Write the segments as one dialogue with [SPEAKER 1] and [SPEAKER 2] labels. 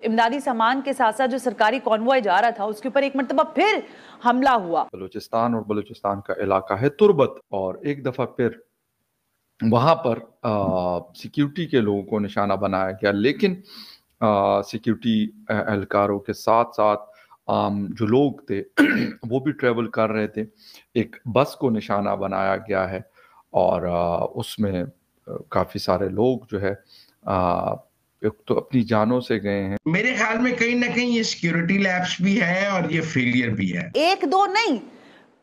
[SPEAKER 1] इमदादी सामान के साथ साथ जो सरकारी कॉन्वॉय जा रहा था उसके ऊपर एक मरतबा फिर हमला हुआ।
[SPEAKER 2] बलूचिस्तान और बलूचिस्तान का इलाका है तुर्बत, और एक दफा फिर वहां पर सिक्योरिटी के लोगों को निशाना बनाया गया, लेकिन सिक्योरिटी एहलकारों के साथ साथ जो लोग थे वो भी ट्रेवल कर रहे थे। एक बस को निशाना बनाया गया है और उसमें काफ़ी सारे लोग जो है एक तो अपनी जानों से गए हैं।
[SPEAKER 3] मेरे ख्याल में कहीं ना कहीं ये सिक्योरिटी लैप्स भी है और ये फेलियर भी है।
[SPEAKER 1] एक दो नहीं,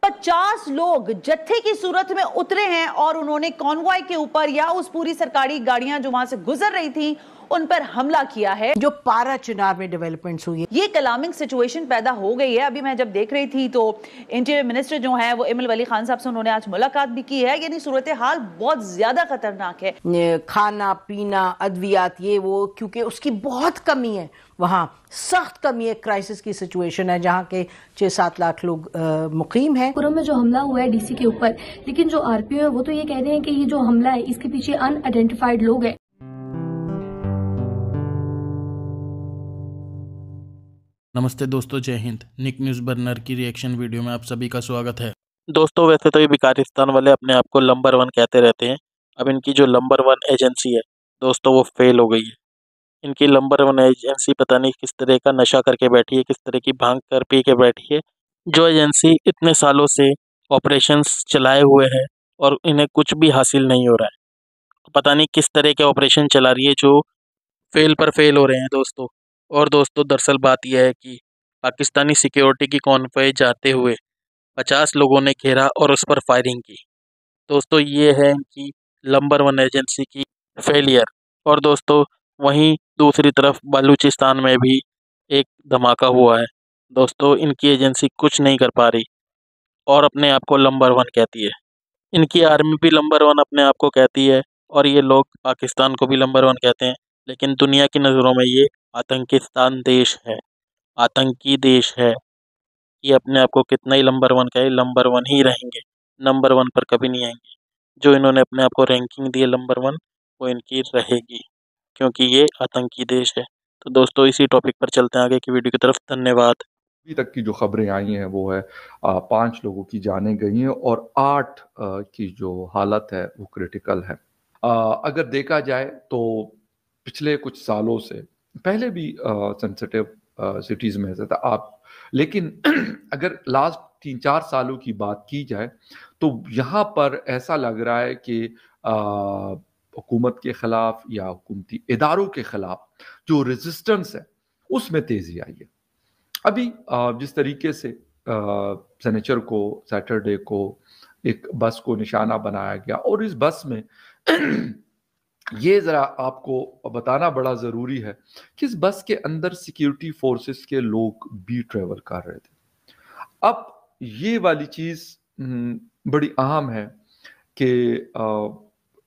[SPEAKER 1] 50 लोग जत्थे की सूरत में उतरे हैं और उन्होंने कॉन्वॉय के ऊपर या उस पूरी सरकारी गाड़ियां जो वहां से गुजर रही थी उन पर हमला किया है।
[SPEAKER 4] जो पारा चिनार में डेवलपमेंट्स हुई है,
[SPEAKER 1] ये कलामिंग सिचुएशन पैदा हो गई है। अभी मैं जब देख रही थी तो इंटीरियर मिनिस्टर जो हैं वो इमल वली खान साहब से उन्होंने आज मुलाकात भी की है। यानी सूरत हाल बहुत ज्यादा खतरनाक है।
[SPEAKER 4] खाना पीना अद्वियात ये वो, क्योंकि उसकी बहुत कमी है, वहाँ सख्त कमी है। क्राइसिस की सिचुएशन है जहाँ के 6-7 लाख लोग मुकीम हैं।
[SPEAKER 5] पुरम में जो हमला हुआ है डीसी के ऊपर, लेकिन जो आरपीओ है वो तो ये कह रहे हैं कि ये जो हमला है इसके पीछे अनआइडेंटिफाइड लोग हैं।
[SPEAKER 6] नमस्ते दोस्तों, जय हिंद। निक न्यूज़ बर्नर की रिएक्शन वीडियो में आप सभी का स्वागत है।
[SPEAKER 7] दोस्तों, वैसे तो ये बिकारिस्तान वाले अपने आप को नंबर 1 कहते रहते हैं। अब इनकी जो नंबर 1 एजेंसी है दोस्तों वो फेल हो गई है। इनकी नंबर 1 एजेंसी पता नहीं किस तरह का नशा करके बैठी है, किस तरह की भांग कर पी के बैठी है। जो एजेंसी इतने सालों से ऑपरेशंस चलाए हुए है और इन्हें कुछ भी हासिल नहीं हो रहा है। पता नहीं किस तरह के ऑपरेशन चला रही है जो फेल पर फेल हो रहे हैं दोस्तों। और दोस्तों, दरअसल बात यह है कि पाकिस्तानी सिक्योरिटी की कॉन्वॉय जाते हुए 50 लोगों ने घेरा और उस पर फायरिंग की। दोस्तों, ये है इनकी नंबर 1 एजेंसी की फेलियर। और दोस्तों, वहीं दूसरी तरफ बलूचिस्तान में भी एक धमाका हुआ है। दोस्तों, इनकी एजेंसी कुछ नहीं कर पा रही और अपने आप को नंबर 1 कहती है। इनकी आर्मी भी नंबर 1 अपने आप को कहती है और ये लोग पाकिस्तान को भी नंबर 1 कहते हैं, लेकिन दुनिया की नज़रों में ये आतंकिस्तान देश है, आतंकी देश है। ये अपने आप को कितना ही नंबर 1 कहे, नंबर 1 ही रहेंगे, नंबर 1 पर कभी नहीं आएंगे। जो इन्होंने अपने आप को रैंकिंग दी है नंबर 1, वो इनकी रहेगी, क्योंकि ये आतंकी देश है। तो दोस्तों, इसी टॉपिक पर चलते हैं आगे की वीडियो की तरफ। धन्यवाद।
[SPEAKER 2] अभी तक की जो खबरें आई हैं वो है 5 लोगों की जानें गई हैं और 8 की जो हालत है वो क्रिटिकल है। अगर देखा जाए तो पिछले कुछ सालों से पहले भी सेंसिटिव सिटीज़ में ऐसा था लेकिन अगर लास्ट 3-4 सालों की बात की जाए तो यहाँ पर ऐसा लग रहा है कि हुकूमत के ख़िलाफ़ या हुकूमती इदारों के ख़िलाफ़ जो रेजिस्टेंस है उसमें तेज़ी आई है। अभी जिस तरीके से शनिचर को, सैटरडे को एक बस को निशाना बनाया गया और इस बस में ये ज़रा आपको बताना बड़ा ज़रूरी है कि इस बस के अंदर सिक्योरिटी फोर्सेस के लोग भी ट्रेवल कर रहे थे। अब ये वाली चीज़ बड़ी अहम है कि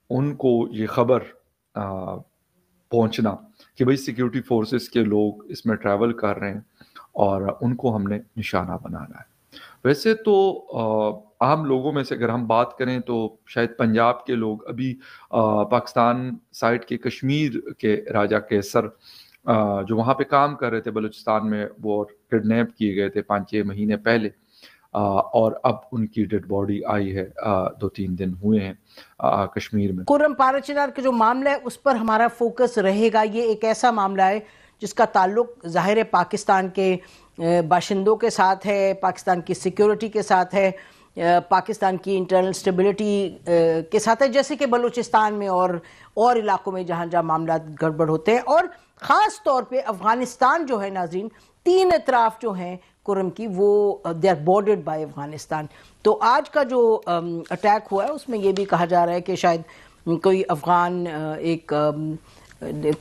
[SPEAKER 2] उनको ये ख़बर पहुंचना कि भाई सिक्योरिटी फोर्सेस के लोग इसमें ट्रैवल कर रहे हैं और उनको हमने निशाना बनाना है। वैसे तो आम लोगों में से अगर हम बात करें तो शायद पंजाब के लोग अभी पाकिस्तान साइड के कश्मीर के राजा कैसर जो वहाँ पे काम कर रहे थे बलूचिस्तान में, वो किडनैप किए गए थे 5-6 महीने पहले और अब उनकी डेड बॉडी आई है 2-3 दिन हुए हैं कश्मीर में।
[SPEAKER 4] खुर्रम पारा चिनार का जो मामला है उस पर हमारा फोकस रहेगा। ये एक ऐसा मामला है जिसका ताल्लुक ज़ाहिर है पाकिस्तान के बाशिंदों के साथ है, पाकिस्तान की सिक्योरिटी के साथ है, पाकिस्तान की इंटरनल स्टेबिलिटी के साथ है, जैसे कि बलूचिस्तान में और इलाकों में जहाँ जहाँ मामला गड़बड़ होते हैं। और ख़ास तौर पे अफ़गानिस्तान जो है नाज़रीन, 3 अतराफ़ जो हैं खुर्रम की वो they are bordered by Afghanistan. तो आज का जो अटैक हुआ है उसमें ये भी कहा जा रहा है कि शायद कोई अफ़गान एक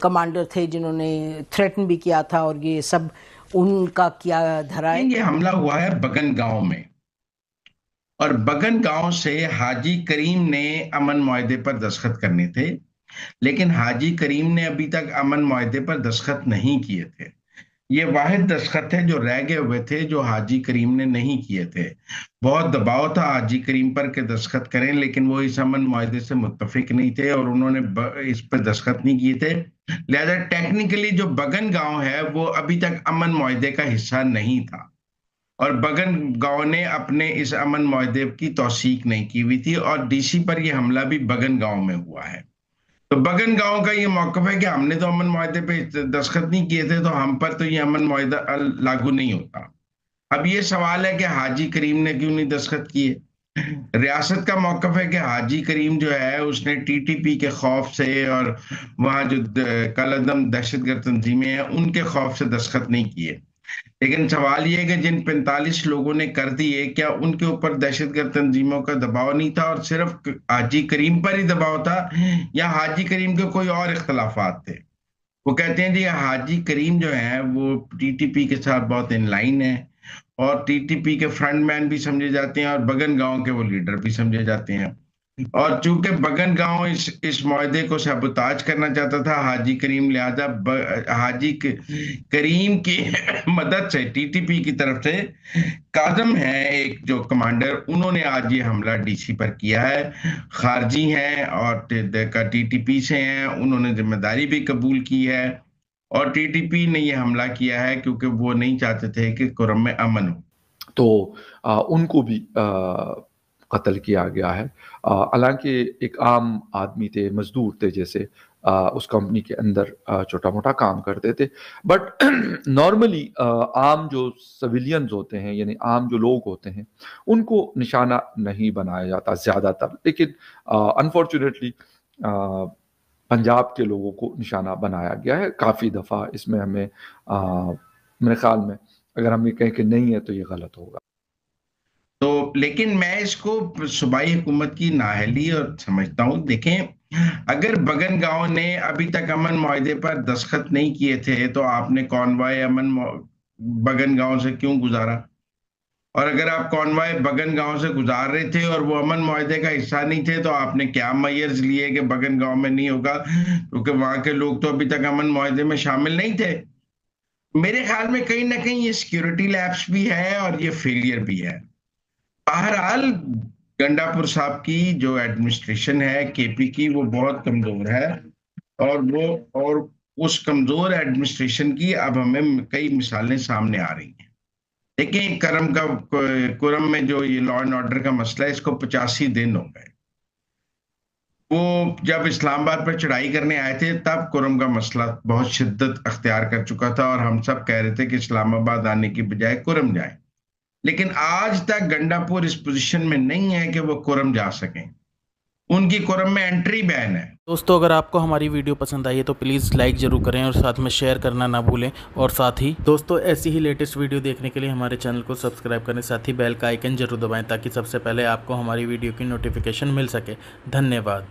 [SPEAKER 4] कमांडर थे जिन्होंने थ्रेटन भी किया था और ये सब उनका क्या धरा है।
[SPEAKER 3] ये हमला हुआ है बगन गांव में और बगन गांव से हाजी करीम ने अमन मुआहदे पर दस्तखत करने थे, लेकिन हाजी करीम ने अभी तक अमन मुआहदे पर दस्तखत नहीं किए थे। ये वाहिद दस्तखत है जो रह गए हुए थे, जो हाजी करीम ने नहीं किए थे। बहुत दबाव था हाजी करीम पर कि दस्तखत करें, लेकिन वो इस अमन मुआहदे से मुत्तफिक नहीं थे और उन्होंने इस पर दस्तखत नहीं किए थे। लिहाजा टेक्निकली जो बगन गांव है वो अभी तक अमन मुआहदे का हिस्सा नहीं था और बगन गांव ने अपने इस अमन मुआहदे की तौसीक नहीं की हुई थी और डीसी पर यह हमला भी बगन गांव में हुआ है। तो बगन गांव का ये मौकफ है कि हमने तो अमन मुआहदे पे दस्तखत नहीं किए थे, तो हम पर तो ये अमन मुआहदा लागू नहीं होता। अब ये सवाल है कि हाजी करीम ने क्यों नहीं दस्तखत किए। रियासत का मौकफ है कि हाजी करीम जो है उसने टीटीपी के खौफ से और वहां जो कलअदम दहशतगर्द तंजीमें हैं उनके खौफ से दस्तखत नहीं किए। लेकिन सवाल यह है कि जिन 45 लोगों ने कर दिए, क्या उनके ऊपर दहशतगर्द तंजीमों का दबाव नहीं था और सिर्फ हाजी करीम पर ही दबाव था, या हाजी करीम के कोई और इख्तलाफात थे। वो कहते हैं जी हाजी करीम जो है वो टीटीपी के साथ बहुत इन लाइन है और टीटीपी के फ्रंटमैन भी समझे जाते हैं और बगन गांव के वो लीडर भी समझे जाते हैं। और चूंकि बगन गांव इस मुआहदे को सबूताज करना चाहता था हाजी करीम, लिहाजा हाजी करीम की मदद से टीटीपी की तरफ से काजम है एक जो कमांडर, उन्होंने आज ये हमला डीसी पर किया है। खारजी हैं और टीटीपी से हैं, उन्होंने जिम्मेदारी भी कबूल की है और टीटीपी ने ये हमला किया है क्योंकि वो नहीं चाहते थे कि कुरम में अमन हो।
[SPEAKER 2] तो उनको भी कत्ल किया गया है। हालांकि एक आम आदमी थे, मजदूर थे, जैसे उस कंपनी के अंदर छोटा मोटा काम करते थे, बट नॉर्मली आम जो सिविलियंस होते हैं यानी आम जो लोग होते हैं उनको निशाना नहीं बनाया जाता ज़्यादातर, लेकिन अनफॉर्चुनेटली पंजाब के लोगों को निशाना बनाया गया है काफ़ी दफ़ा। इसमें हमें मेरे ख्याल में अगर हम ये कहें कि नहीं है तो ये गलत होगा।
[SPEAKER 3] तो लेकिन मैं इसको सूबाई हुकूमत की नाअहली और समझता हूँ। देखें, अगर बगन गांव ने अभी तक अमन मुआहदे पर दस्तखत नहीं किए थे तो आपने कॉन्वॉय बगन गांव से क्यों गुजारा, और अगर आप कॉन्वॉय बगन गांव से गुजार रहे थे और वो अमन मुआहदे का हिस्सा नहीं थे तो आपने क्या मेजर्स लिए कि बगन गांव में नहीं होगा, क्योंकि वहां के लोग तो अभी तक अमन मुआहदे में शामिल नहीं थे। मेरे ख्याल में कहीं ना कहीं ये सिक्योरिटी लैप्स भी है और ये फेलियर भी है। बहरहाल गंडापुर साहब की जो एडमिनिस्ट्रेशन है केपी की वो बहुत कमजोर है और उस कमजोर एडमिनिस्ट्रेशन की अब हमें कई मिसालें सामने आ रही हैं। देखिए, कुरम में जो ये लॉ एंड ऑर्डर का मसला है, इसको 85 दिन हो गए। वो जब इस्लामाबाद पर चढ़ाई करने आए थे तब कुरम का मसला बहुत शिद्दत अख्तियार कर चुका था और हम सब कह रहे थे कि इस्लामाबाद आने की बजाय कुरम जाए, लेकिन आज तक गंडापुर इस पोजीशन में नहीं है कि वो कुरम जा सकें। उनकी कुरम में एंट्री बैन है।
[SPEAKER 6] दोस्तों, अगर आपको हमारी वीडियो पसंद आई है तो प्लीज़ लाइक ज़रूर करें और साथ में शेयर करना ना भूलें। और साथ ही दोस्तों, ऐसी ही लेटेस्ट वीडियो देखने के लिए हमारे चैनल को सब्सक्राइब करें, साथ ही बेल का आइकन जरूर दबाएं ताकि सबसे पहले आपको हमारी वीडियो की नोटिफिकेशन मिल सके। धन्यवाद।